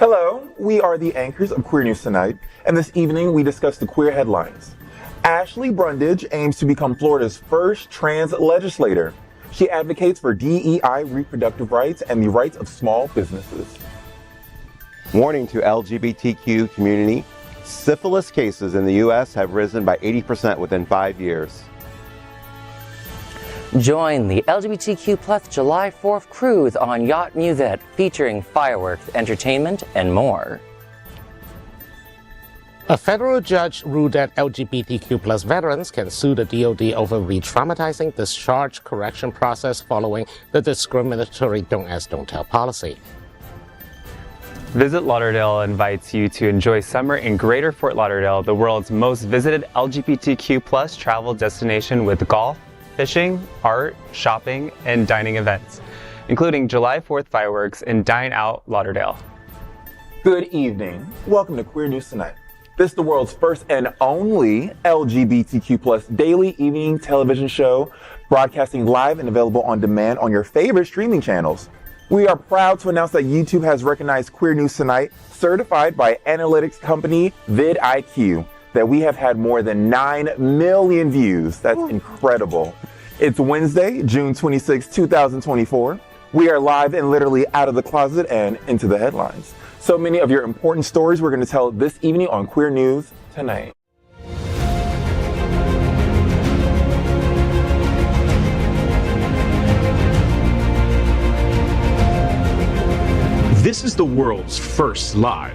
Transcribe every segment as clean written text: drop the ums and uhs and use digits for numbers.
Hello, we are the anchors of Queer News Tonight, and this evening we discuss the queer headlines. Ashley Brundage aims to become Florida's first trans legislator. She advocates for DEI reproductive rights and the rights of small businesses. Warning to LGBTQ community, syphilis cases in the U.S. have risen by 80% within 5 years. Join the LGBTQ plus July 4th cruise on Yacht Musette featuring fireworks, entertainment, and more. A federal judge ruled that LGBTQ plus veterans can sue the DoD over re-traumatizing discharge correction process following the discriminatory don't ask, don't tell policy. Visit Lauderdale invites you to enjoy summer in Greater Fort Lauderdale, the world's most visited LGBTQ plus travel destination with golf, fishing, art, shopping, and dining events, including July 4th fireworks and Dine Out Lauderdale. Good evening. Welcome to Queer News Tonight. This is the world's first and only LGBTQ plus daily evening television show, broadcasting live and available on demand on your favorite streaming channels. We are proud to announce that YouTube has recognized Queer News Tonight, certified by analytics company vidIQ, that we have had more than 9 million views. That's incredible. It's Wednesday, June 26, 2024. We are live and literally out of the closet and into the headlines. So many of your important stories we're going to tell this evening on Queer News Tonight. This is the world's first live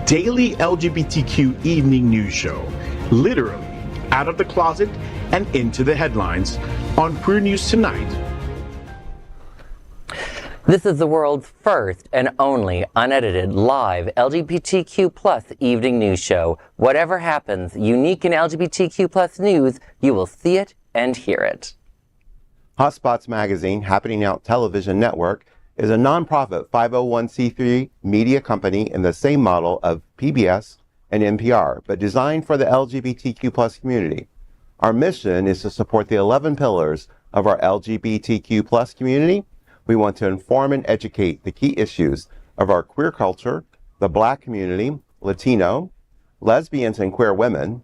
daily LGBTQ evening news show, literally out of the closet and into the headlines on Queer News Tonight. This is the world's first and only unedited live LGBTQ plus evening news show. Whatever happens, unique in LGBTQ plus news, you will see it and hear it. Hotspots Magazine, Happening Out Television Network, is a nonprofit 501c3 media company in the same model of PBS and NPR, but designed for the LGBTQ plus community. Our mission is to support the 11 pillars of our LGBTQ plus community. We want to inform and educate the key issues of our queer culture, the Black community, Latino, lesbians and queer women,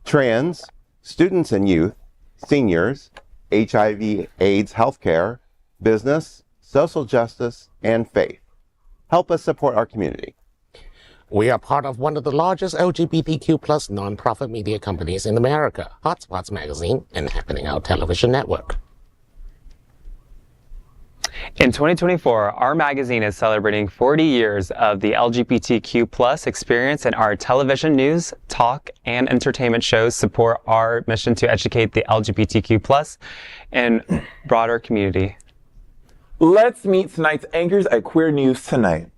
trans, students and youth, seniors, HIV/AIDS healthcare, business, social justice, and faith. Help us support our community. We are part of one of the largest LGBTQ plus nonprofit media companies in America, Hotspots Magazine and Happening Out Television Network. In 2024, our magazine is celebrating 40 years of the LGBTQ plus experience, and our television news, talk, and entertainment shows support our mission to educate the LGBTQ plus and broader community. Let's meet tonight's anchors at Queer News Tonight.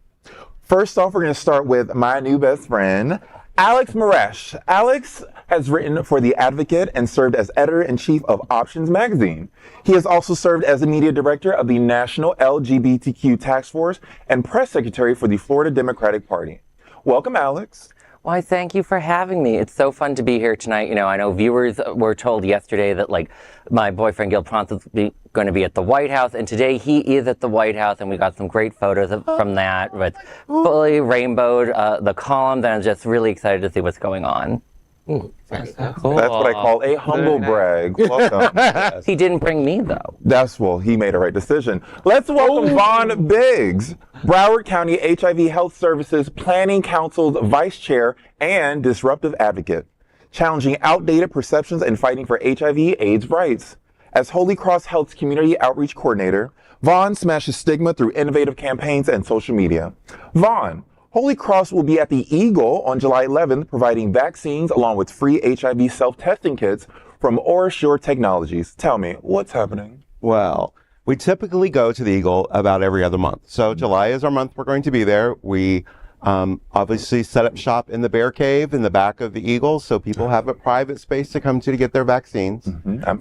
First off, we're going to start with my new best friend, Alex Morash. Alex has written for The Advocate and served as editor-in-chief of Options Magazine. He has also served as the media director of the National LGBTQ Task Force and press secretary for the Florida Democratic Party. Welcome, Alex. Why, thank you for having me. It's so fun to be here tonight. You know, I know viewers were told yesterday that, like, my boyfriend Gil Prance was going to be at the White House, and today he is at the White House, and we got some great photos from that with fully rainbowed the columns, and I'm just really excited to see what's going on. Cool. That's what I call a humble brag. Welcome. He didn't bring me, though. He made a right decision. Let's welcome Vaughn Biggs, Broward County HIV Health Services Planning Council's vice chair and disruptive advocate, challenging outdated perceptions and fighting for HIV/AIDS rights. As Holy Cross Health's community outreach coordinator, Vaughn smashes stigma through innovative campaigns and social media. Vaughn, Holy Cross will be at the Eagle on July 11th, providing vaccines along with free HIV self-testing kits from OraSure Technologies. Tell me, what's happening? Well, we typically go to the Eagle about every other month. So July is our month we're going to be there. We obviously set up shop in the Bear Cave in the back of the Eagle, so people have a private space to come to get their vaccines.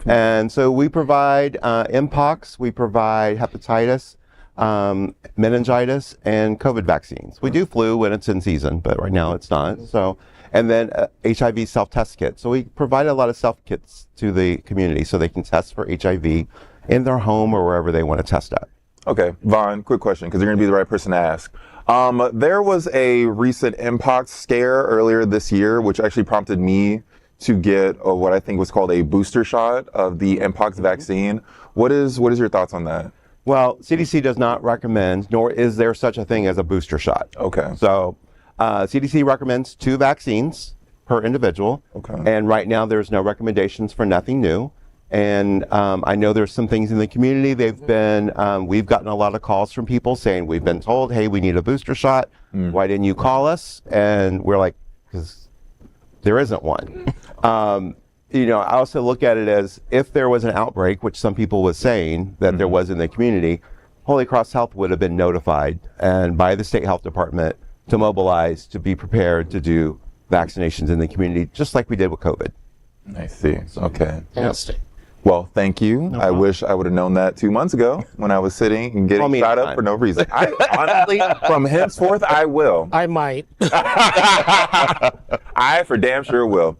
And so we provide Mpox, we provide hepatitis, meningitis, and COVID vaccines. We do flu when it's in season, but right now it's not. So, and then HIV self-test kits. So we provide a lot of self-kits to the community so they can test for HIV in their home or wherever they want to test at. Okay, Vaughn, quick question, because you're going to be the right person to ask. There was a recent Mpox scare earlier this year, which actually prompted me to get what I think was called a booster shot of the Mpox vaccine. What is your thoughts on that? Well, CDC does not recommend, nor is there such a thing as a booster shot. Okay. So CDC recommends 2 vaccines per individual. Okay. And right now there's no recommendations for nothing new. And I know there's some things in the community. We've gotten a lot of calls from people saying, we've been told, hey, we need a booster shot. Why didn't you call us? And we're like, because there isn't one. I also look at it as if there was an outbreak, which some people was saying that there was in the community, Holy Cross Health would have been notified and by the state health department to mobilize, to be prepared to do vaccinations in the community, just like we did with COVID. I see. Okay. Fantastic. Well, thank you. I wish I would have known that 2 months ago when I was sitting and getting shot up for no reason. I honestly, from henceforth, I will. I might. I for damn sure will.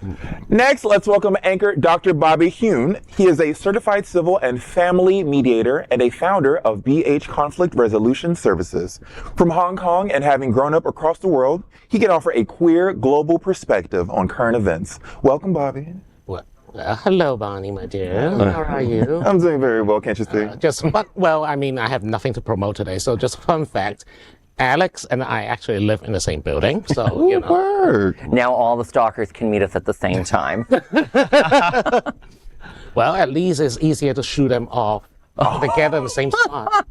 Next, let's welcome anchor Dr. Bobby Huen. He is a certified civil and family mediator and a founder of BH Conflict Resolution Services. From Hong Kong and having grown up across the world, he can offer a queer global perspective on current events. Welcome, Bobby. Hello, Bonnie, my dear. How are you? I'm doing very well, can't you see? I have nothing to promote today. So just fun fact, Alex and I actually live in the same building. So, Word. Now all the stalkers can meet us at the same time. Well, at least it's easier to shoot them off together in the same spot.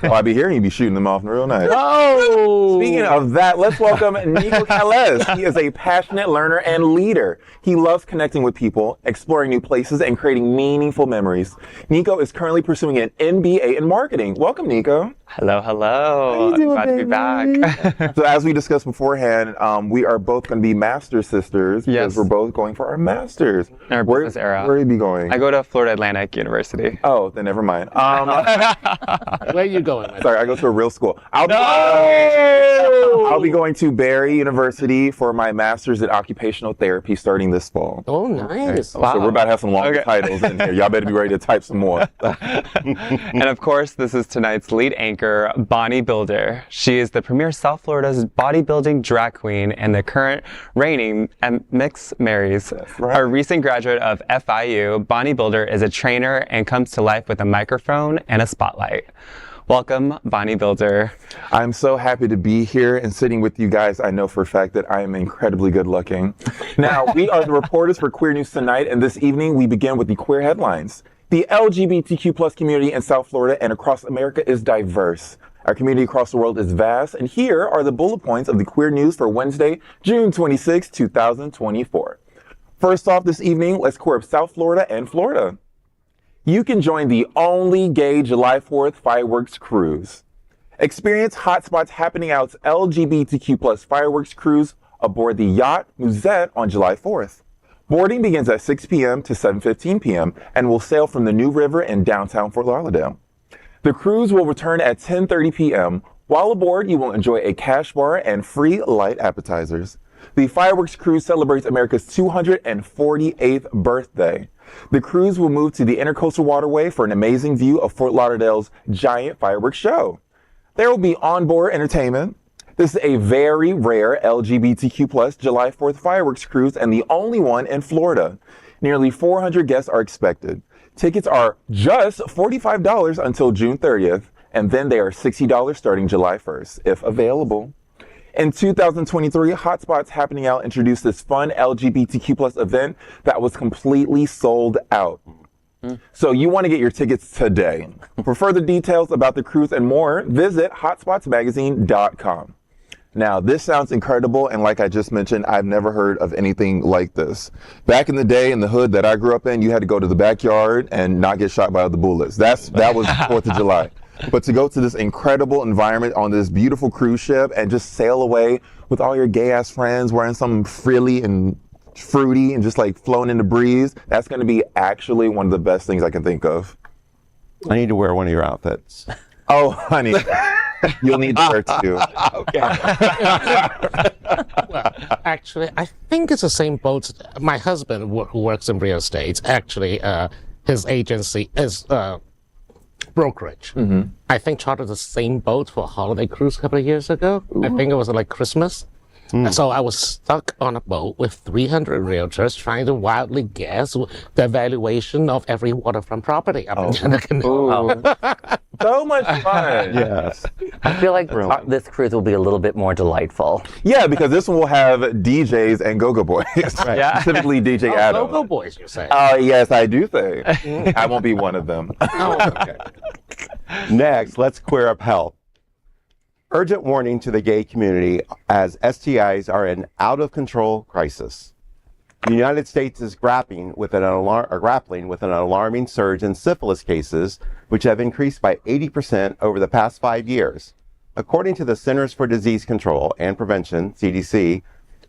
Well, I be hearing you be shooting them off real nice. Oh! Speaking of that, let's welcome Nico Cales. He is a passionate learner and leader. He loves connecting with people, exploring new places, and creating meaningful memories. Nico is currently pursuing an MBA in marketing. Welcome, Nico. Hello. How you doing, Glad to be back. So as we discussed beforehand, we are both going to be master sisters because Yes. we're both going for our masters. Our business era. Where are you be going? I go to Florida Atlantic University. Oh, then never mind. Where are you going? My Sorry, I go to a real school. I'll be going to Barry University for my master's in occupational therapy starting this fall. Oh, nice. So we're about to have some long Okay. titles in here. Y'all better be ready to type some more. And of course, this is tonight's lead anchor, Bonnie Builder. She is the premier South Florida's bodybuilding drag queen and the current reigning Mix Marys. right. A recent graduate of FIU, Bonnie Builder is a trainer and comes to life with a microphone and a spotlight. Welcome, Bonnie Builder. I'm so happy to be here and sitting with you guys. I know for a fact that I am incredibly good looking. Now, we are the reporters for Queer News Tonight, and this evening we begin with the queer headlines. The LGBTQ plus community in South Florida and across America is diverse. Our community across the world is vast, and here are the bullet points of the queer news for Wednesday, June 26, 2024. First off this evening, let's queer up South Florida and Florida. You can join the only gay July 4th fireworks cruise. Experience Hotspot's Happening Out's LGBTQ plus fireworks cruise aboard the yacht Musette on July 4th. Boarding begins at 6 p.m. to 7:15 p.m. and will sail from the New River in downtown Fort Lauderdale. The cruise will return at 10:30 p.m. While aboard, you will enjoy a cash bar and free light appetizers. The fireworks cruise celebrates America's 248th birthday. The cruise will move to the Intercoastal Waterway for an amazing view of Fort Lauderdale's giant fireworks show. There will be onboard entertainment. This is a very rare LGBTQ plus July 4th fireworks cruise and the only one in Florida. Nearly 400 guests are expected. Tickets are just $45 until June 30th, and then they are $60 starting July 1st, if available. In 2023, Hotspot's Happening Out introduced this fun LGBTQ plus event that was completely sold out. So you want to get your tickets today. For further details about the cruise and more, visit hotspotsmagazine.com. Now, this sounds incredible, and like I just mentioned, I've never heard of anything like this. Back in the day, in the hood that I grew up in, you had to go to the backyard and not get shot by other bullets. That was 4th of July. But to go to this incredible environment on this beautiful cruise ship and just sail away with all your gay-ass friends wearing something frilly and fruity and just like flowing in the breeze, that's going to be actually one of the best things I can think of. I need to wear one of your outfits. Oh, honey. You'll need to wear two. Okay. Well, actually, I think it's the same boat. My husband, who works in real estate, actually, his agency is brokerage. I think chartered the same boat for a holiday cruise a couple of years ago. I think it was like Christmas. So I was stuck on a boat with 300 realtors trying to wildly guess the valuation of every waterfront property up in Canada. So much fun. Yes. I feel like this cruise will be a little bit more delightful. Yeah, because this one will have DJs and go-go boys. Yeah. Specifically DJ Adam. Go boys, you say. Yes, I do think. I won't be one of them. Okay. Next, let's queer up health. Urgent warning to the gay community as STIs are an out-of-control crisis. The United States is grappling with an alarming surge in syphilis cases, which have increased by 80% over the past 5 years. According to the Centers for Disease Control and Prevention, CDC,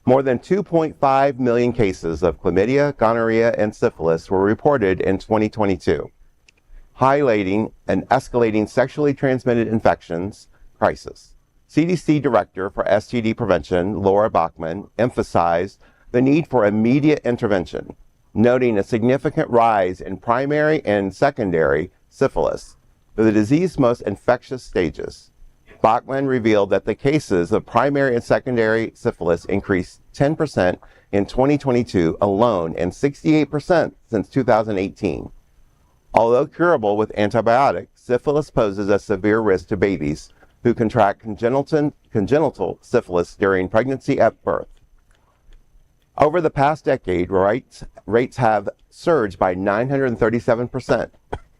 more than 2.5 million cases of chlamydia, gonorrhea, and syphilis were reported in 2022, highlighting an escalating sexually transmitted infections crisis. CDC Director for STD Prevention, Laura Bachman, emphasized the need for immediate intervention, noting a significant rise in primary and secondary syphilis, the disease's most infectious stages. Bachman revealed that the cases of primary and secondary syphilis increased 10% in 2022 alone and 68% since 2018. Although curable with antibiotics, syphilis poses a severe risk to babies who contract congenital syphilis during pregnancy at birth. Over the past decade, rates have surged by 937%,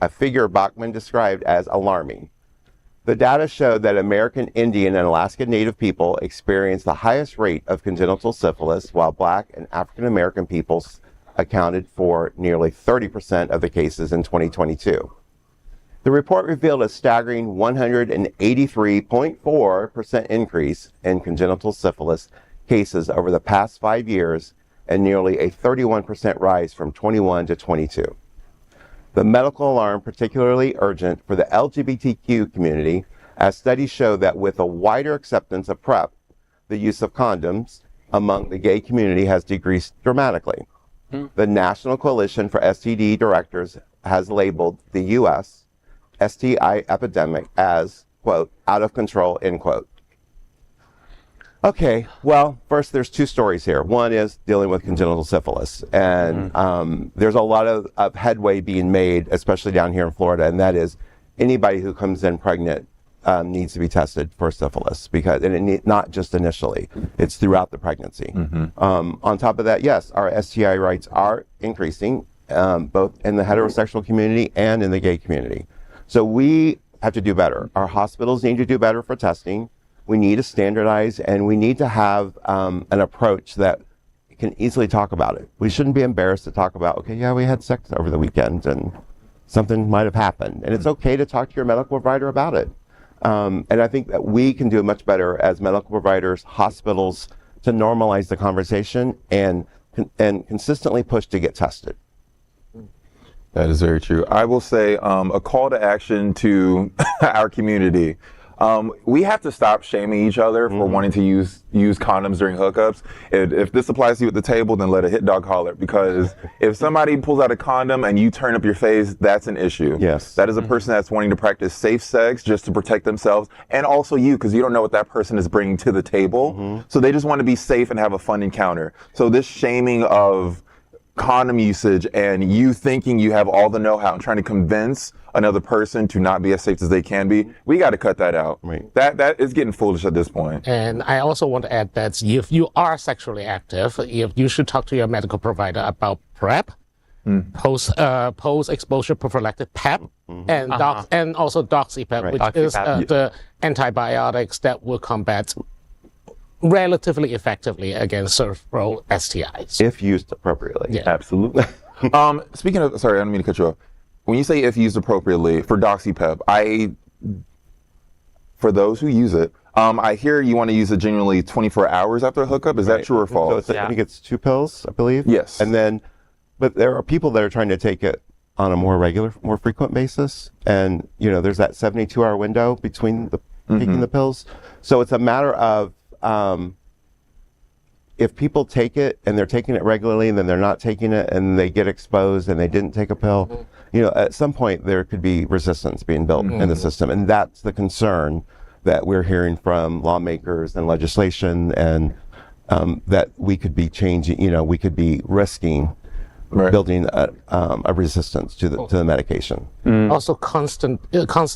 a figure Bachman described as alarming. The data showed that American Indian and Alaska Native people experienced the highest rate of congenital syphilis, while Black and African American peoples accounted for nearly 30% of the cases in 2022. The report revealed a staggering 183.4% increase in congenital syphilis cases over the past 5 years and nearly a 31% rise from 21 to 22. The medical alarm particularly urgent for the LGBTQ community, as studies show that with a wider acceptance of PrEP, the use of condoms among the gay community has decreased dramatically. The National Coalition for STD Directors has labeled the U.S. STI epidemic as, quote, out of control, end quote. Okay, well, first there's two stories here. One is dealing with congenital syphilis, and there's a lot of headway being made, especially down here in Florida, and that is anybody who comes in pregnant needs to be tested for syphilis, because, and not just initially, it's throughout the pregnancy. On top of that, yes, our STI rates are increasing, both in the heterosexual community and in the gay community. So we have to do better. Our hospitals need to do better for testing. We need to standardize, and we need to have an approach that can easily talk about it. We shouldn't be embarrassed to talk about, okay, yeah, we had sex over the weekend and something might have happened. And it's okay to talk to your medical provider about it. And I think that we can do much better as medical providers, hospitals, to normalize the conversation and consistently push to get tested. That is very true. I will say a call to action to our community. We have to stop shaming each other for wanting to use condoms during hookups. If this applies to you at the table, then let a hit dog holler. Because if somebody pulls out a condom and you turn up your face, that's an issue. Yes. That is a person that's wanting to practice safe sex just to protect themselves, and also you, because you don't know what that person is bringing to the table. So they just want to be safe and have a fun encounter. So this shaming of condom usage and you thinking you have all the know-how and trying to convince another person to not be as safe as they can be, we got to cut that out. Right. That is getting foolish at this point. And I also want to add that if you are sexually active, you should talk to your medical provider about PrEP, post-exposure prophylactic PEP, and also DoxyPEP, which is the antibiotics that will combat relatively effectively against several STIs. If used appropriately. Yeah. Absolutely. Speaking of, sorry, I don't mean to cut you off. When you say if used appropriately, for DoxyPEP, for those who use it, I hear you want to use it genuinely 24 hours after a hookup. Is that true or false? So I think it's 2 pills, I believe. Yes. And then, but there are people that are trying to take it on a more frequent basis. And, there's that 72-hour window between taking the pills. So it's a matter of, if people take it and they're taking it regularly and then they're not taking it and they get exposed and they didn't take a pill, at some point there could be resistance being built in the system. And that's the concern that we're hearing from lawmakers and legislation, and that we could be changing, we could be risking building a resistance to the medication. Also, constant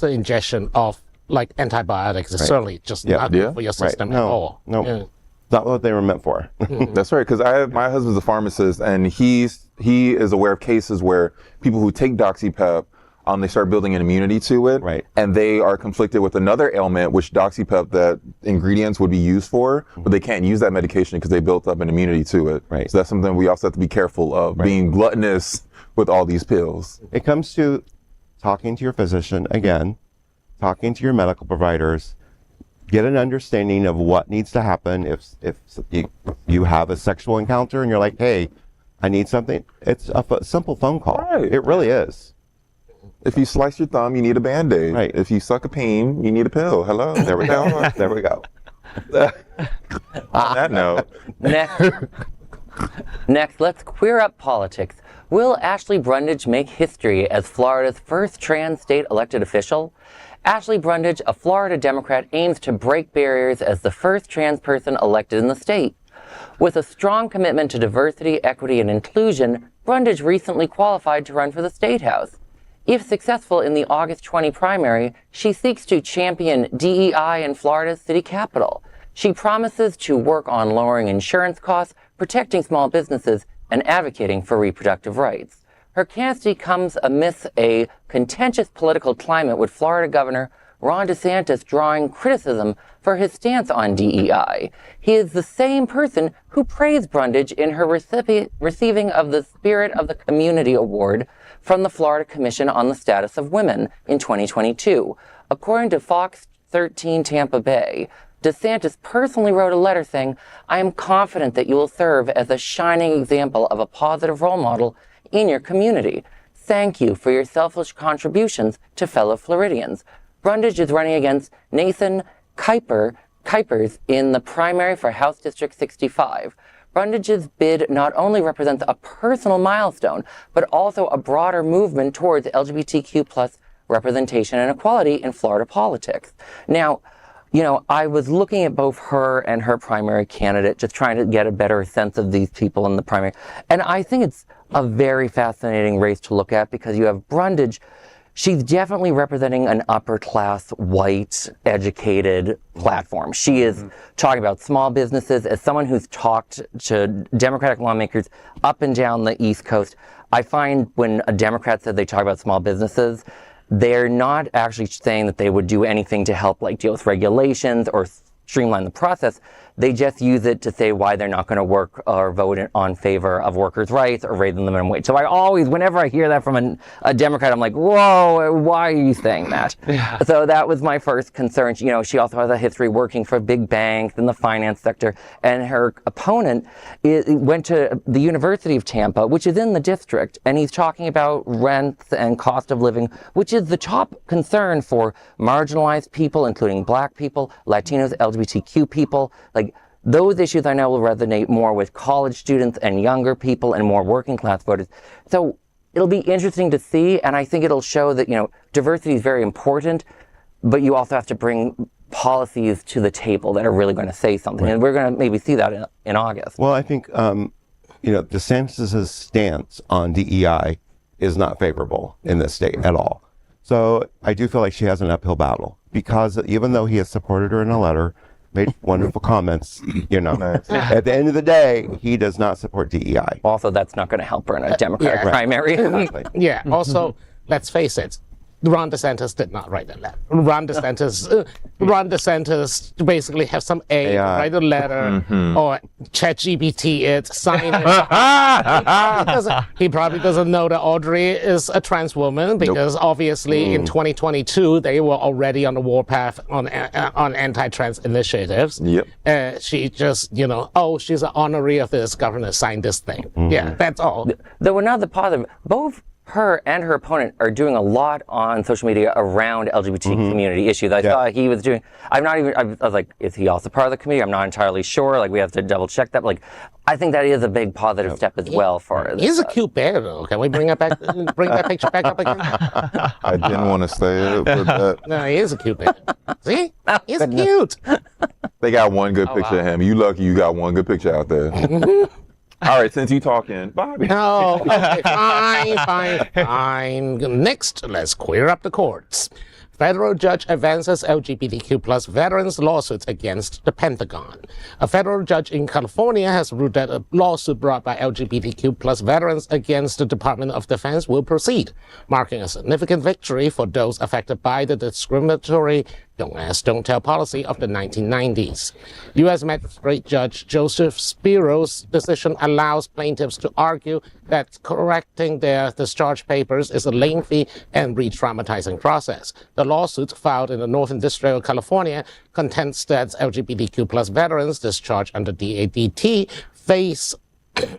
ingestion of like antibiotics is certainly just not good for your system at all. No, not what they were meant for. That's right, because my husband's a pharmacist, and he is aware of cases where people who take doxypep, they start building an immunity to it, and they are conflicted with another ailment, which doxypep, that ingredients would be used for, but they can't use that medication because they built up an immunity to it. So that's something we also have to be careful of, being gluttonous with all these pills. It comes to talking to your physician again, talking to your medical providers, get an understanding of what needs to happen if you have a sexual encounter and you're like, hey, I need something. It's a simple phone call. It really is. If you slice your thumb, you need a Band-Aid. If you suck a peen, you need a pill. Hello. There we go. There we go. On that note. Next, let's queer up politics. Will Ashley Brundage make history as Florida's first trans state elected official? Ashley Brundage, a Florida Democrat, aims to break barriers as the first trans person elected in the state. With a strong commitment to diversity, equity, and inclusion, Brundage recently qualified to run for the State House. If successful in the August 20 primary, she seeks to champion DEI in Florida's city capital. She promises to work on lowering insurance costs, protecting small businesses, and advocating for reproductive rights. Her candidacy comes amidst a contentious political climate, with Florida Governor Ron DeSantis drawing criticism for his stance on DEI. He is the same person who praised Brundage in her receiving of the Spirit of the Community Award from the Florida Commission on the Status of Women in 2022. According to Fox 13 Tampa Bay, DeSantis personally wrote a letter saying, "I am confident that you will serve as a shining example of a positive role model in your community. Thank you for your selfless contributions to fellow Floridians." Brundage is running against Nathan Kuipers in the primary for House District 65. Brundage's bid not only represents a personal milestone, but also a broader movement towards LGBTQ plus representation and equality in Florida politics. Now, I was looking at both her and her primary candidate, just trying to get a better sense of these people in the primary. And I think it's a very fascinating race to look at, because you have Brundage. She's definitely representing an upper class, white, educated platform. She is talking about small businesses. As someone who's talked to Democratic lawmakers up and down the East Coast, I find when a Democrat says they talk about small businesses, they're not actually saying that they would do anything to help deal with regulations or streamline the process. They just use it to say why they're not going to work or vote on favor of workers' rights or raise the minimum wage. So I always, whenever I hear that from a Democrat, I'm like, whoa, why are you saying that? So that was my first concern. She also has a history working for big banks in the finance sector. And her opponent went to the University of Tampa, which is in the district. And he's talking about rents and cost of living, which is the top concern for marginalized people, including Black people, Latinos, LGBTQ people. Those issues I know will resonate more with college students and younger people and more working class voters. So it'll be interesting to see, and I think it'll show that, diversity is very important, but you also have to bring policies to the table that are really going to say something. And we're going to maybe see that in August. Well, I think, DeSantis' stance on DEI is not favorable in this state at all. So I do feel like she has an uphill battle, because even though he has supported her in a letter, made wonderful comments, at the end of the day, he does not support DEI. Also, that's not going to help her in a Democratic primary. Yeah. Also, let's face it, Ron DeSantis did not write that letter. Ron DeSantis basically have some AI write a letter or ChatGPT it, sign it. He probably doesn't know that Audrey is a trans woman, because obviously in 2022 they were already on the warpath on anti-trans initiatives. She just, she's an honoree of this governor, signed this thing. Yeah, that's all. Though another positive, both her and her opponent are doing a lot on social media around LGBT community issues. I saw he was doing, I was like, is he also part of the community? I'm not entirely sure. Like, we have to double check that. Like, I think that is a big positive step as well for it. He's a cute bear, though. Can we bring that back? Bring that picture back up again? I didn't want to say it, but No, he is a cute bear. See? He's cute. they got one good picture of him. You lucky you got one good picture out there. All right, since you talking, Bobby. No, okay, fine. Next, let's queer up the courts. Federal judge advances LGBTQ plus veterans lawsuits against the Pentagon. A federal judge in California has ruled that a lawsuit brought by LGBTQ plus veterans against the Department of Defense will proceed, marking a significant victory for those affected by the discriminatory don't ask, don't tell policy of the 1990s. U.S. Magistrate Judge Joseph Spiro's decision allows plaintiffs to argue that correcting their discharge papers is a lengthy and re-traumatizing process. The lawsuit filed in the Northern District of California contends that LGBTQ plus veterans discharged under DADT face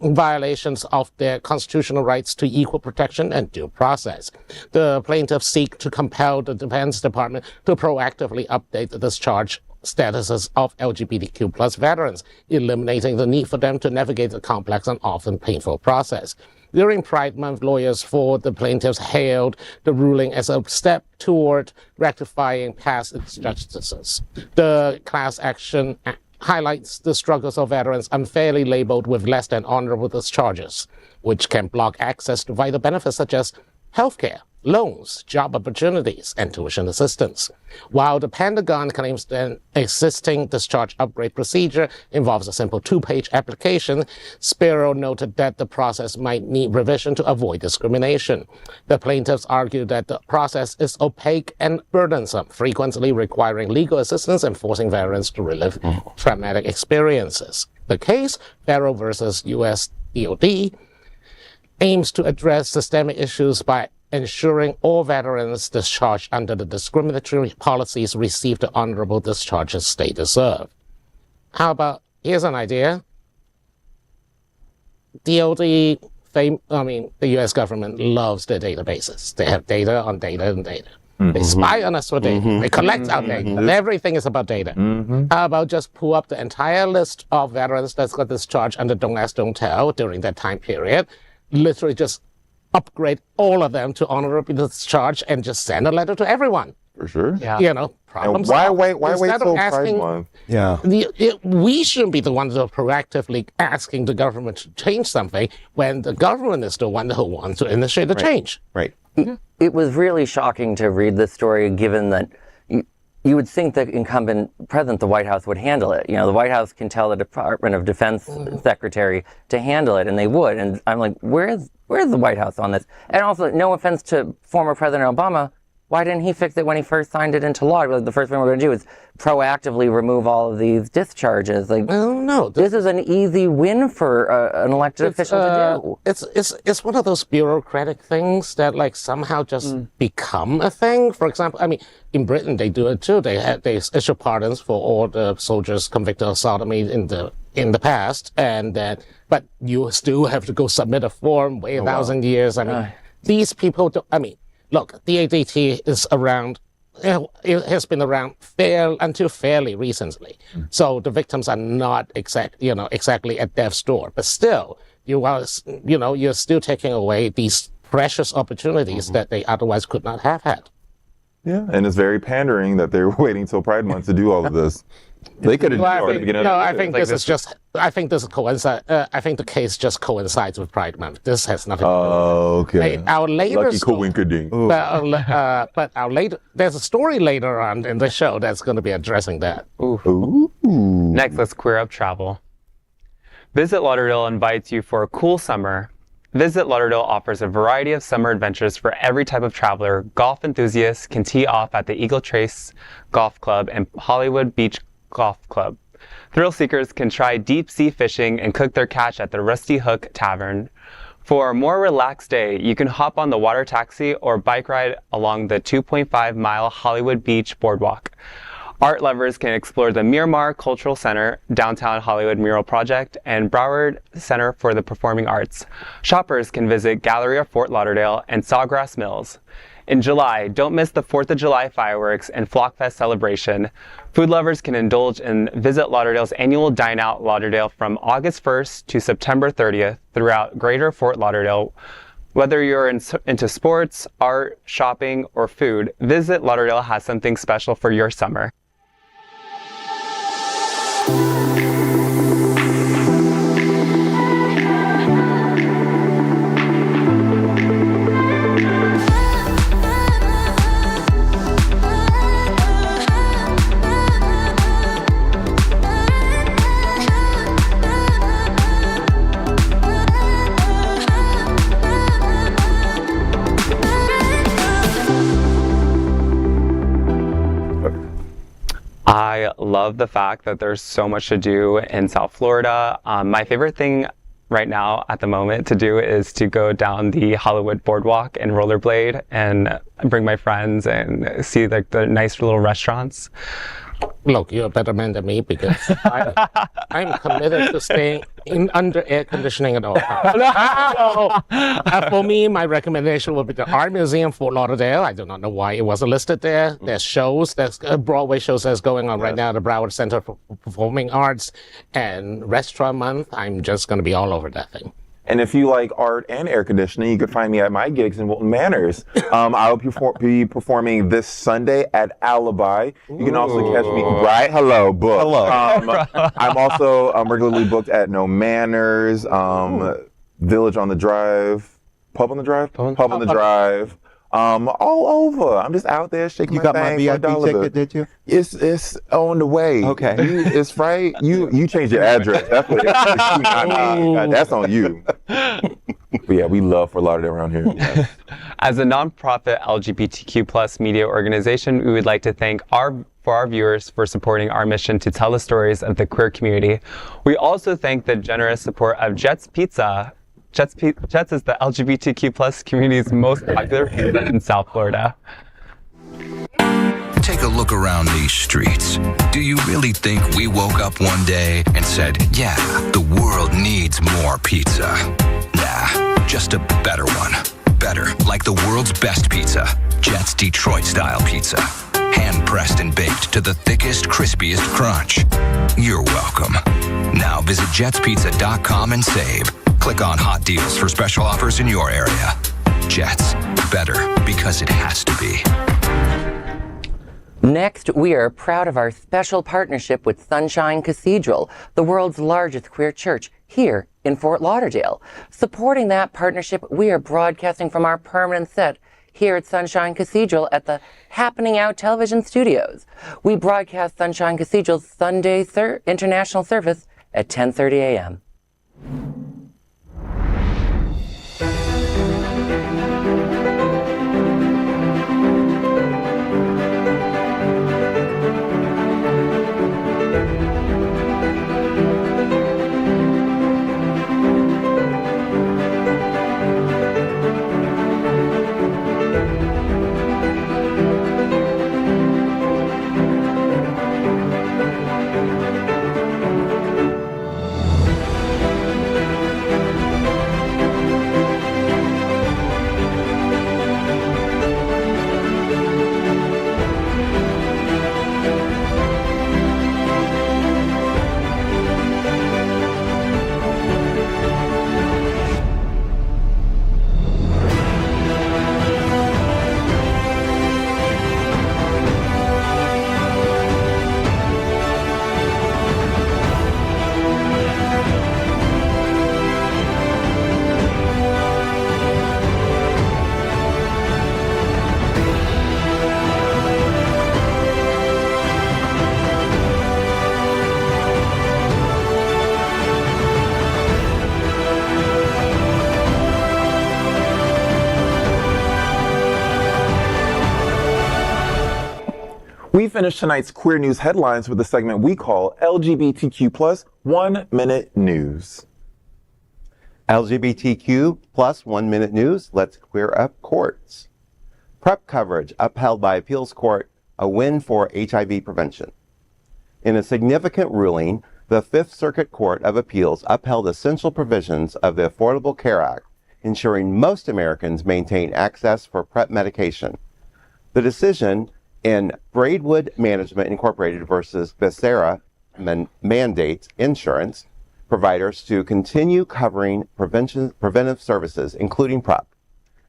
violations of their constitutional rights to equal protection and due process. The plaintiffs seek to compel the Defense Department to proactively update the discharge statuses of LGBTQ plus veterans, eliminating the need for them to navigate the complex and often painful process. During Pride Month, lawyers for the plaintiffs hailed the ruling as a step toward rectifying past injustices. The class action highlights the struggles of veterans unfairly labeled with less than honorable discharges, which can block access to vital benefits such as healthcare, loans, job opportunities, and tuition assistance. While the Pentagon claims that existing discharge upgrade procedure involves a simple 2-page application, Spiro noted that the process might need revision to avoid discrimination. The plaintiffs argue that the process is opaque and burdensome, frequently requiring legal assistance and forcing veterans to relive traumatic experiences. The case, Federal versus U.S. DOD, aims to address systemic issues by ensuring all veterans discharged under the discriminatory policies receive the honorable discharges they deserve. How about, here's an idea. DOD, the U.S. government loves their databases. They have data on data and data. They spy on us for data. They collect our data. Everything is about data. How about just pull up the entire list of veterans that's got discharged under Don't Ask, Don't Tell during that time period, literally just upgrade all of them to honorable discharge and just send a letter to everyone. For sure. Yeah. You know, problem Why solved. wait Instead till of Pride asking, Month? Yeah. we shouldn't be the ones who are proactively asking the government to change something when the government is the one who wants to initiate the change. Right. It was really shocking to read this story, given that you would think the incumbent president, the White House, would handle it. You know, the White House can tell the Department of Defense secretary to handle it, and they would. And I'm like, where's the White House on this? And also, no offense to former President Obama, why didn't he fix it when he first signed it into law? Like, the first thing we're going to do is proactively remove all of these discharges. Like, No, this is an easy win for an elected official to do. It's one of those bureaucratic things that like somehow just become a thing. For example, I mean, in Britain they do it too. They issue pardons for all the soldiers convicted of sodomy in the past, and but you still have to go submit a form, wait 1,000 years. I mean, these people don't. I mean, look, DADT is around. It has been around until fairly recently, so the victims are not exactly at death's door. But still, you're still taking away these precious opportunities that they otherwise could not have had. Yeah, and it's very pandering that they're waiting till Pride Month to do all of this. They could have done it at the beginning. I think this is just. I think this coincides. I think the case just coincides with Pride Month. This has nothing to do with it. Okay. Our later Lucky coinkading. but our later, there's a story later on in the show that's going to be addressing that. Ooh. Next, let's queer up travel. Visit Lauderdale invites you for a cool summer. Visit Lauderdale offers a variety of summer adventures for every type of traveler. Golf enthusiasts can tee off at the Eagle Trace Golf Club and Hollywood Beach Golf Club. Thrill seekers can try deep sea fishing and cook their catch at the Rusty Hook Tavern. For a more relaxed day, you can hop on the water taxi or bike ride along the 2.5-mile Hollywood Beach Boardwalk. Art lovers can explore the Miramar Cultural Center, Downtown Hollywood Mural Project, and Broward Center for the Performing Arts. Shoppers can visit Galleria Fort Lauderdale and Sawgrass Mills. In July, don't miss the 4th of July fireworks and Flockfest celebration. Food lovers can indulge in Visit Lauderdale's annual Dine Out Lauderdale from August 1st to September 30th throughout Greater Fort Lauderdale. Whether you're into sports, art, shopping, or food, Visit Lauderdale has something special for your summer. I love the fact that there's so much to do in South Florida. My favorite thing right now at the moment to do is to go down the Hollywood boardwalk and rollerblade and bring my friends and see the nice little restaurants. Look, you're a better man than me because I'm committed to staying under air conditioning at all times. For me, my recommendation would be the Art Museum, Fort Lauderdale. I do not know why it wasn't listed there. There's shows, there's Broadway shows that's going on right now at the Broward Center for Performing Arts and Restaurant Month. I'm just going to be all over that thing. And if you like art and air conditioning, you can find me at my gigs in Wilton Manors. I'll be performing this Sunday at Alibi. You can also catch me, right? Hello, book. Hello. I'm also regularly booked at No Manners, Village on the Drive, Pub on the Drive? Pub on the Drive. All over. I'm just out there shaking You my got my thing for VIP $1. ticket, did you? It's on the way. Okay. It's right. You changed your address. That's what it is. That's on you. But yeah, we love Fort Lauderdale around here. Yes. As a nonprofit LGBTQ+ media organization, we would like to thank our viewers for supporting our mission to tell the stories of the queer community. We also thank the generous support of Jets Pizza. Jets is the LGBTQ+ community's most popular pizza in South Florida. Take a look around these streets. Do you really think we woke up one day and said, yeah, the world needs more pizza? Nah, just a better one. Better, like the world's best pizza, Jet's Detroit-style pizza. Hand-pressed and baked to the thickest, crispiest crunch. You're welcome. Now visit jetspizza.com and save. Click on hot deals for special offers in your area. Jets, better because it has to be. Next, we are proud of our special partnership with Sunshine Cathedral, the world's largest queer church here in Fort Lauderdale. Supporting that partnership, we are broadcasting from our permanent set here at Sunshine Cathedral at the Happening Out television studios. We broadcast Sunshine Cathedral's Sunday international service at 10:30 a.m. We finish tonight's queer news headlines with a segment we call LGBTQ+ 1 Minute News. LGBTQ plus 1 minute news. Let's queer up courts. Prep coverage upheld by appeals court a win for HIV prevention. In a significant ruling, the Fifth Circuit Court of Appeals upheld essential provisions of the Affordable Care Act, ensuring most Americans maintain access for PrEP medication. The decision in Braidwood Management Incorporated versus Becerra mandates insurance providers to continue covering preventive services, including PrEP.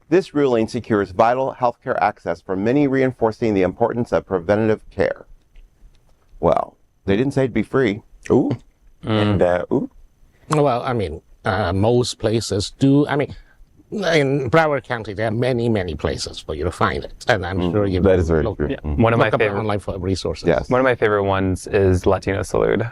This ruling secures vital healthcare access for many, reinforcing the importance of preventative care. Well, they didn't say it'd be free. Ooh. And, ooh. Well, I mean, most places do. I mean, in Broward County, there are many, many places for you to find it. And I'm sure you That is very look, true. Yeah. One of my look up favorite online for resources. Yes. One of my favorite ones is Latino Salute.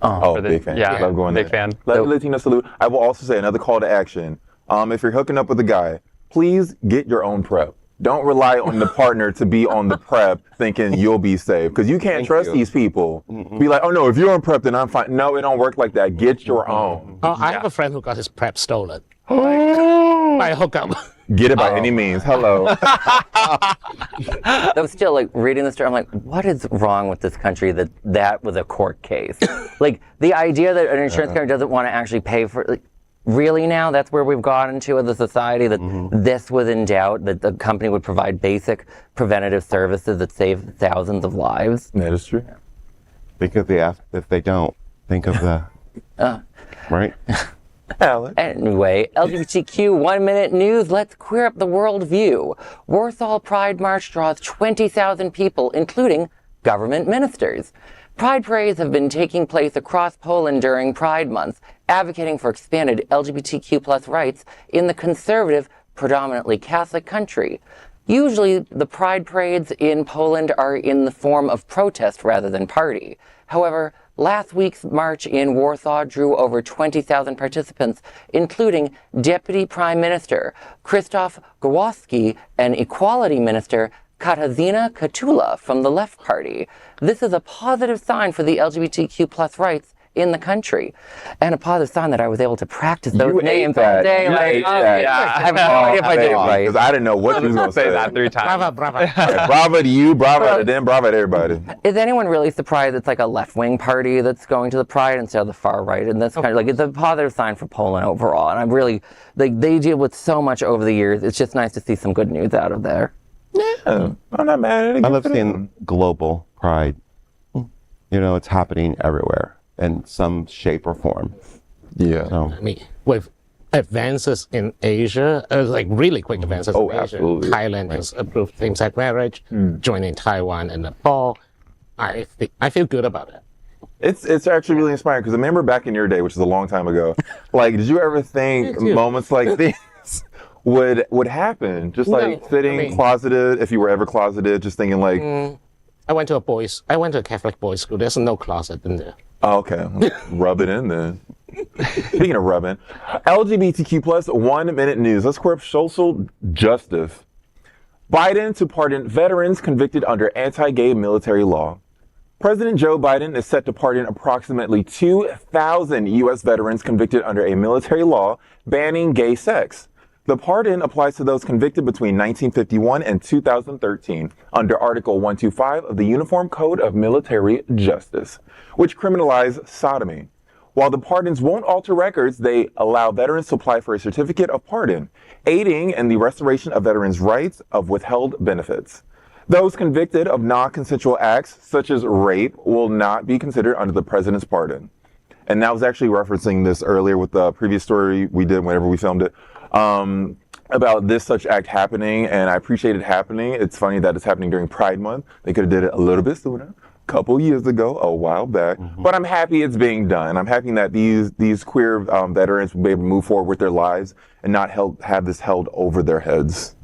Oh, the- big fan. yeah, Love going big there. fan. Latino salute. I will also say another call to action. If you're hooking up with a guy, please get your own PrEP. Don't rely on the partner to be on the PrEP thinking you'll be safe. Because you can't trust these people. Be like, oh no, if you're on PrEP, then I'm fine. No, it don't work like that. Get your own. Oh, I have a friend who got his PrEP stolen by a hookup. Get it by any means. Hello. I was still like reading the story. I'm like, what is wrong with this country that was a court case? Like the idea that an insurance company doesn't want to actually pay for. Like, really now? That's where we've gotten to as a society, that this was in doubt, that the company would provide basic preventative services that save thousands of lives. That is true. Think of if they don't, think of the, right? Alex. Anyway, LGBTQ 1 Minute News, let's queer up the world view. Warsaw Pride March draws 20,000 people, including government ministers. Pride parades have been taking place across Poland during Pride Month, advocating for expanded LGBTQ+ rights in the conservative, predominantly Catholic country. Usually, the Pride parades in Poland are in the form of protest rather than party. However, last week's march in Warsaw drew over 20,000 participants, including Deputy Prime Minister Krzysztof Gawłowski and Equality Minister Katarzyna Katula from the Left Party. This is a positive sign for the LGBTQ+ rights in the country, and a positive sign that I was able to practice those You ate names all that. day. You Like, ate oh, that. yeah. I have no idea if I did it right. Because I didn't know what you was going to Say say. that 3 times. Brava. Bravo to you, bravo to them, bravo to everybody. Is anyone really surprised it's like a left-wing party that's going to the Pride instead of the far right? And that's kind of like, it's a positive sign for Poland overall. And I'm really, like, they deal with so much over the years. It's just nice to see some good news out of there. Yeah, I'm not mad at it. I love seeing global pride. You know, it's happening everywhere in some shape or form. Yeah. So, I mean, with advances in Asia, like really quick advances in Asia, absolutely. Thailand has approved same-sex marriage, joining Taiwan and Nepal. I feel good about it. It's actually really inspiring because remember back in your day, which is a long time ago, like, did you ever think moments like this would happen? Just like sitting closeted, if you were ever closeted, just thinking like, I went to a Catholic boys' school. There's no closet in there. oh, okay, rub it in then. Speaking of rubbing, LGBTQ+ 1 Minute News. Let's queer up social justice. Biden to pardon veterans convicted under anti-gay military law. President Joe Biden is set to pardon approximately 2,000 U.S. veterans convicted under a military law banning gay sex. The pardon applies to those convicted between 1951 and 2013 under Article 125 of the Uniform Code of Military Justice, which criminalizes sodomy. While the pardons won't alter records, they allow veterans to apply for a certificate of pardon, aiding in the restoration of veterans' rights of withheld benefits. Those convicted of non-consensual acts, such as rape, will not be considered under the president's pardon. And that was actually referencing this earlier with the previous story we did whenever we filmed it, about this such act happening, and I appreciate it happening. It's funny that it's happening during Pride Month. They could have did it a little bit sooner, a couple years ago, a while back. But I'm happy it's being done. I'm happy that these queer veterans will be able to move forward with their lives and not have this held over their heads.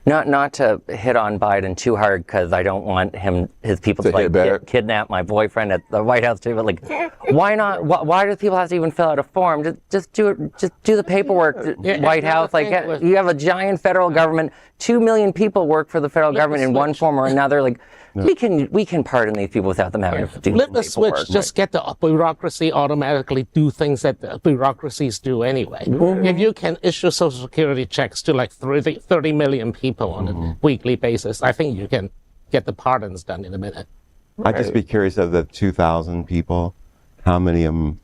Not to hit on Biden too hard, because I don't want his people to like kidnap my boyfriend at the White House too. But like, why not? Why do people have to even fill out a form? Just do it. Just do the paperwork. White House, like, you have a giant federal government. 2 million people work for the federal government in one form or another. Like, we can pardon these people without them having to do Flip the paperwork. switch. Just get the bureaucracy automatically do things that the bureaucracies do anyway. If you can issue Social Security checks to like 30 million people on a weekly basis, I think you can get the pardons done in a minute. I'd just be curious of the 2,000 people, how many of them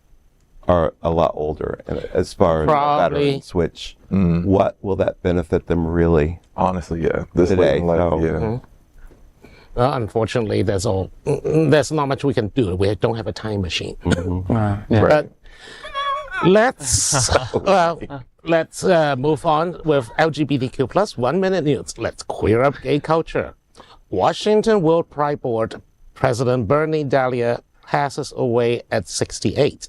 are a lot older as far as Probably. veterans, which what will that benefit them really? Honestly, yeah. This Today, late in life, so- yeah. Well, unfortunately, there's not much we can do. We don't have a time machine. But let's move on with LGBTQ plus 1 minute news. Let's queer up gay culture. Washington World Pride Board President Bernie Delia passes away at 68.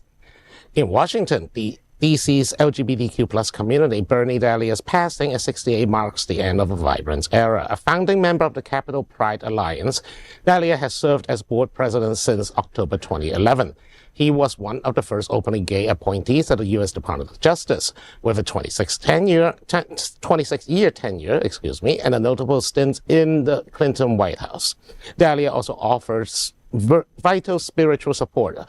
In Washington, DC's LGBTQ plus community, Bernie Delia's passing at 68 marks the end of a vibrant era. A founding member of the Capital Pride Alliance, Delia has served as board president since October 2011. He was one of the first openly gay appointees at the U.S. Department of Justice, with a 26-year tenure, and a notable stint in the Clinton White House. Delia also offers vital spiritual support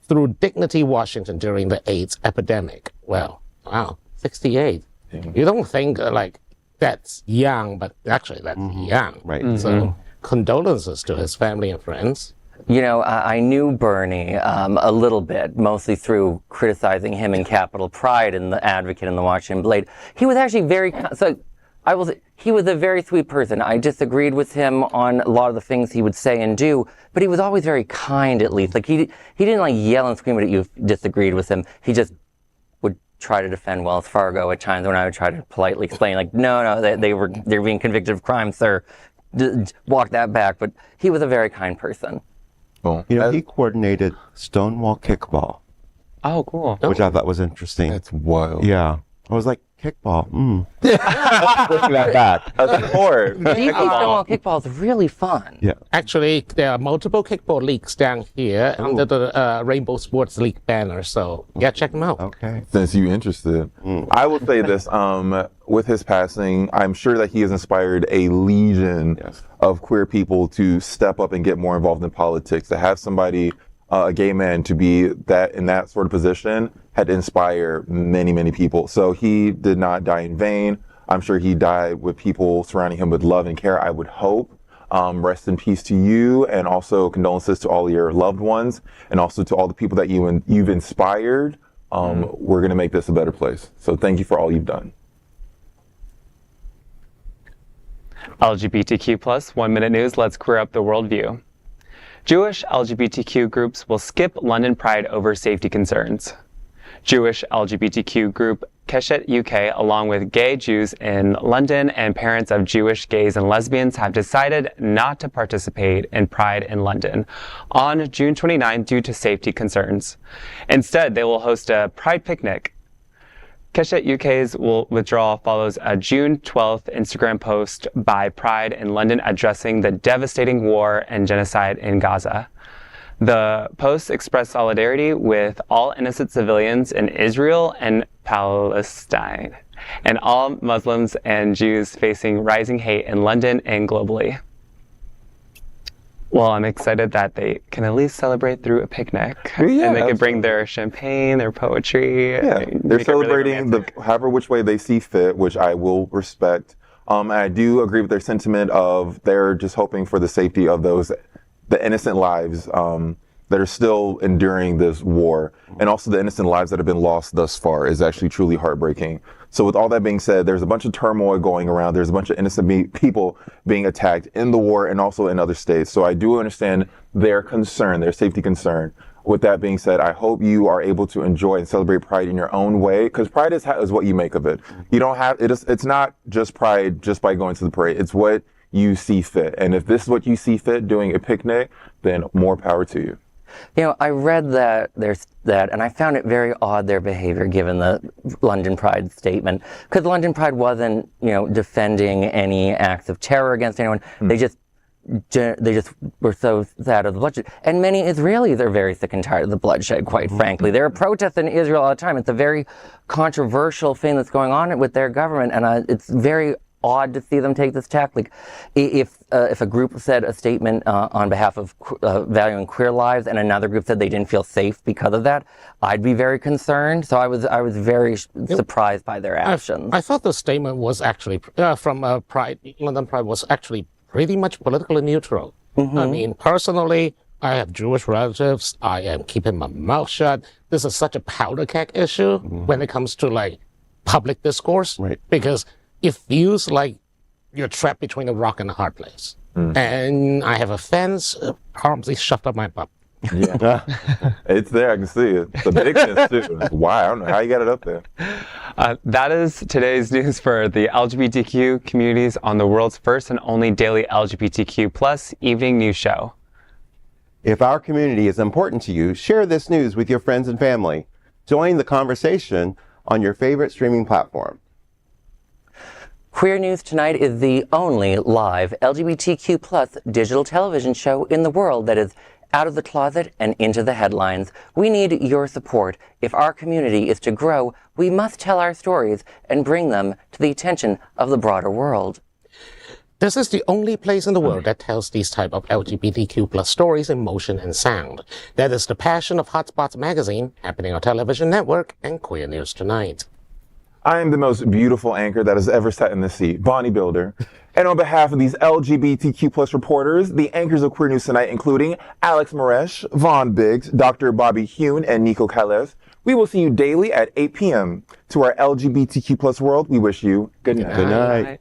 through Dignity Washington during the AIDS epidemic. Well, wow, 68. You don't think that's young, but actually that's young. Right. So condolences to his family and friends. You know, I knew Bernie a little bit, mostly through criticizing him in Capitol Pride and the Advocate and the Washington Blade. He was actually he was a very sweet person. I disagreed with him on a lot of the things he would say and do, but he was always very kind, at least. Like he didn't yell and scream at you if you disagreed with him. He just would try to defend Wells Fargo at times when I would try to politely explain, no, they're being convicted of crime, sir. Walk that back. But he was a very kind person. Well, He coordinated Stonewall Kickball, Oh, cool. which I thought was interesting. that's wild. Yeah. I was like, kickball. Bring that back. A sport. DC Stonewall Kickball is really fun. Yeah. Actually, there are multiple kickball leagues down here under the Rainbow Sports League banner. So, yeah, check them out. Okay. Since you're interested, I will say this: with his passing, I'm sure that he has inspired a legion of queer people to step up and get more involved in politics. To have somebody, a gay man, to be in that sort of position had to inspire many, many people. So he did not die in vain. I'm sure he died with people surrounding him with love and care, I would hope. Rest in peace to you, and also condolences to all your loved ones, and also to all the people that you've inspired. We're going to make this a better place. So thank you for all you've done. LGBTQ plus 1 minute news. Let's queer up the worldview. Jewish LGBTQ groups will skip London Pride over safety concerns. Jewish LGBTQ group Keshet UK, along with gay Jews in London and parents of Jewish gays and lesbians, have decided not to participate in Pride in London on June 29 due to safety concerns. Instead, they will host a Pride picnic. Keshet UK's withdrawal follows a June 12th Instagram post by Pride in London addressing the devastating war and genocide in Gaza. The post expressed solidarity with all innocent civilians in Israel and Palestine, and all Muslims and Jews facing rising hate in London and globally. Well, I'm excited that they can at least celebrate through a picnic. Yeah, and they can bring their champagne, their poetry. Yeah, they're celebrating however which way they see fit, which I will respect. And I do agree with their sentiment of they're just hoping for the safety of the innocent lives that are still enduring this war, and also the innocent lives that have been lost thus far is actually truly heartbreaking. So with all that being said, there's a bunch of turmoil going around. There's a bunch of innocent people being attacked in the war and also in other states. So I do understand their concern, their safety concern. With that being said, I hope you are able to enjoy and celebrate Pride in your own way, because Pride is what you make of it. You don't have it's not just Pride just by going to the parade. It's what you see fit. And if this is what you see fit, doing a picnic, then more power to you. You know, I read that and I found it very odd, their behavior, given the London Pride statement, because London Pride wasn't, defending any acts of terror against anyone. They just were so sad of the bloodshed. And many Israelis are very sick and tired of the bloodshed, quite frankly. There are protests in Israel all the time. It's a very controversial thing that's going on with their government, and it's very odd to see them take this tack. Like, if a group said a statement on behalf of valuing queer lives, and another group said they didn't feel safe because of that, I'd be very concerned. So I was very surprised by their actions. I thought the statement was actually from Pride. London Pride was actually pretty much politically neutral. I mean, personally, I have Jewish relatives. I am keeping my mouth shut. This is such a powder keg issue when it comes to like public discourse, because it feels like you're trapped between a rock and a hard place. And I have a fence promptly shoved up my butt. Yeah, it's there. I can see it. The bigness too. Why? I don't know how you got it up there. That is today's news for the LGBTQ communities on the world's first and only daily LGBTQ plus evening news show. If our community is important to you, share this news with your friends and family. Join the conversation on your favorite streaming platform. Queer News Tonight is the only live LGBTQ plus digital television show in the world that is out of the closet and into the headlines. We need your support. If our community is to grow, we must tell our stories and bring them to the attention of the broader world. This is the only place in the world that tells these type of LGBTQ plus stories in motion and sound. That is the passion of Hotspots magazine, happening on television network, and Queer News Tonight. I am the most beautiful anchor that has ever sat in this seat, Bonnie Builder. And on behalf of these LGBTQ plus reporters, the anchors of Queer News Tonight, including Alex Morash, Vaughn Biggs, Dr. Bobby Huen, and Nico Cales, we will see you daily at 8 p.m. To our LGBTQ plus world, we wish you good night. Good night.